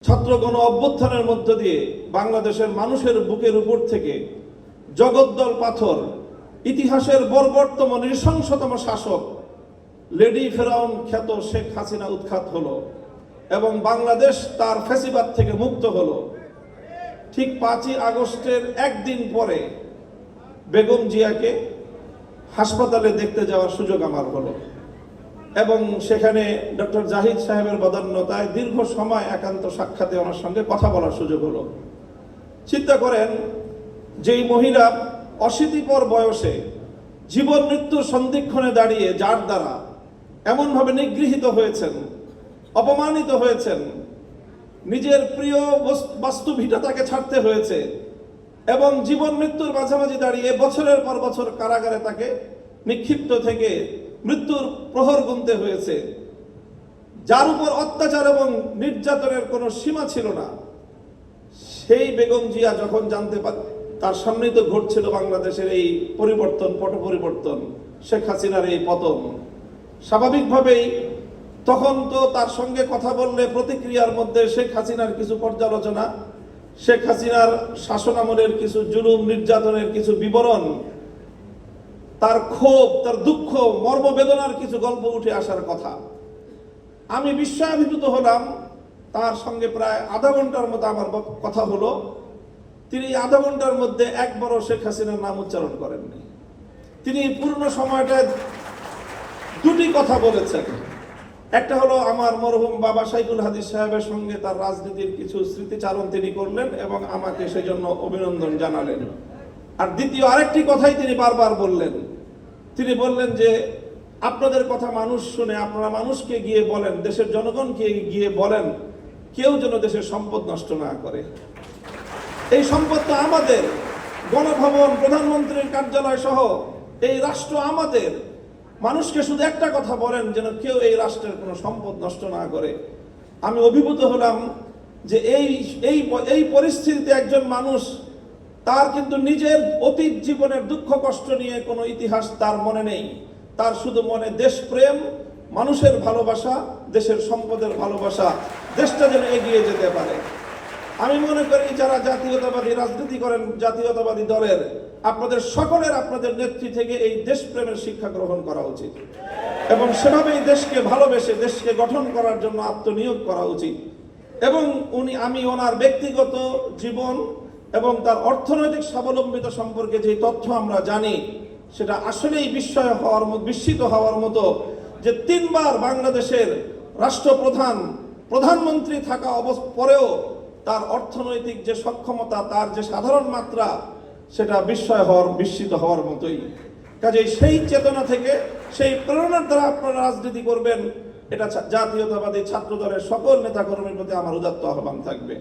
ছাত্র গণ অভ্যুত্থানের মধ্য দিয়ে বাংলাদেশের মানুষের বুকের উপর থেকে জগদ্দল পাথর ইতিহাসের বর্বরতম নৃশংসতম শাসক লেডি ফেরাউন খ্যাত শেখ হাসিনা উৎখাত হলো এবং বাংলাদেশ তার ফ্যাসিবাদ থেকে মুক্ত হলো। ঠিক 5ই আগস্টের একদিন পরে বেগম জিয়াকে হাসপাতালে দেখতে যাওয়ার সুযোগ আমার হলো এবং সেখানে ডক্টর জাহিদ সাহেবের বদান্যতায় দীর্ঘ সময় একান্ত সাক্ষাতে ওনার সঙ্গে কথা বলার সুযোগ হলো। চিন্তা করেন, যেই মহিলা অশীতিপর বয়সে জীবন মৃত্যুর সন্ধিক্ষণে দাঁড়িয়ে যার দ্বারা এমনভাবে নিগৃহীত হয়েছেন, অপমানিত হয়েছেন, নিজের প্রিয় বাস্তুভিটা তাকে ছাড়তে হয়েছে এবং জীবন মৃত্যুর মাঝামাঝি দাঁড়িয়ে বছরের পর বছর কারাগারে তাকে নিক্ষিপ্ত থেকে মৃত্যুর প্রহর গুনতে হয়েছে, যার উপর অত্যাচার এবং নির্যাতনের কোনো সীমা ছিল না, সেই বেগম জিয়া যখন জানতে পারে তার সামনেই তো ঘটছিল বাংলাদেশের এই পরিবর্তন, পট পরিবর্তন, শেখ হাসিনার এই পতন, স্বাভাবিকভাবেই তখন তো তার সঙ্গে কথা বললে প্রতিক্রিয়ার মধ্যে শেখ হাসিনার কিছু পর্যালোচনা, শেখ হাসিনার শাসনামলের কিছু জুলুম নির্যাতনের কিছু বিবরণ, তার ক্ষোভ, তার দুঃখ, মর্মবেদনার কিছু গল্প উঠে আসার কথা। আমি বিস্ময়াভিভূত হলাম। তার সঙ্গে প্রায় আধা ঘন্টার মতো আমার কথা হলো। তিনি আধা ঘন্টার মধ্যে একবারও শেখ হাসিনার নাম উচ্চারণ করেননি। তিনি পূর্ণ সময়টায় দুটি কথা বলেছেন। একটা হলো আমার মরহুম বাবা সাইকুল হাদিস সাহেবের সঙ্গে তার রাজনীতির কিছু স্মৃতিচারণ তিনি করলেন এবং আমাকে সেজন্য অভিনন্দন জানালেন। আর দ্বিতীয় আরেকটি কথাই তিনি বারবার বললেন। তিনি বললেন যে আপনাদের কথা মানুষ শুনে, আপনারা মানুষকে গিয়ে বলেন, দেশের জনগণকে গিয়ে বলেন, কেউ যেন দেশের সম্পদ নষ্ট না করে। এই সম্পদ তো আমাদের, গণভবন, প্রধানমন্ত্রীর কার্যালয় সহ এই রাষ্ট্র আমাদের। মানুষকে শুধু একটা কথা বলেন, যেন কেউ এই রাষ্ট্রের কোনো সম্পদ নষ্ট না করে। আমি অভিভূত হলাম যে এই পরিস্থিতিতে একজন মানুষ, তার কিন্তু নিজের অতীত জীবনের দুঃখ কষ্ট নিয়ে কোনো ইতিহাস তার মনে নেই। তার শুধু মনে দেশপ্রেম, মানুষের ভালোবাসা, দেশের সম্পদের ভালোবাসা, দেশটা যেন এগিয়ে যেতে পারে। আমি মনে করি যারা জাতীয়তাবাদী রাজনীতি করেন, জাতীয়তাবাদী দলের, আপনাদের সকলের আপনাদের নেত্রী থেকে এই দেশপ্রেমের শিক্ষা গ্রহণ করা উচিত এবং সেভাবেই দেশকে ভালোবেসে দেশকে গঠন করার জন্য আত্মনিয়োগ করা উচিত। এবং আমি ওনার ব্যক্তিগত জীবন এবং তার অর্থনৈতিক স্বাবলম্বিতা সম্পর্কে যে তথ্য আমরা জানি, সেটা আসলেই বিস্মিত হওয়ার মতো যে 3 বার বাংলাদেশের রাষ্ট্রপ্রধান, প্রধানমন্ত্রী থাকা পরেও তার অর্থনৈতিক যে সক্ষমতা, তার যে সাধারণ মাত্রা, সেটা বিস্মিত হওয়ার মতোই। কাজেই সেই চেতনা থেকে, সেই প্রেরণার দ্বারা আপনারা রাজনীতি করবেন, এটা জাতীয়তাবাদী ছাত্র দলের সকল নেতাকর্মীর প্রতি আমার উদাত্ত আহ্বান থাকবে।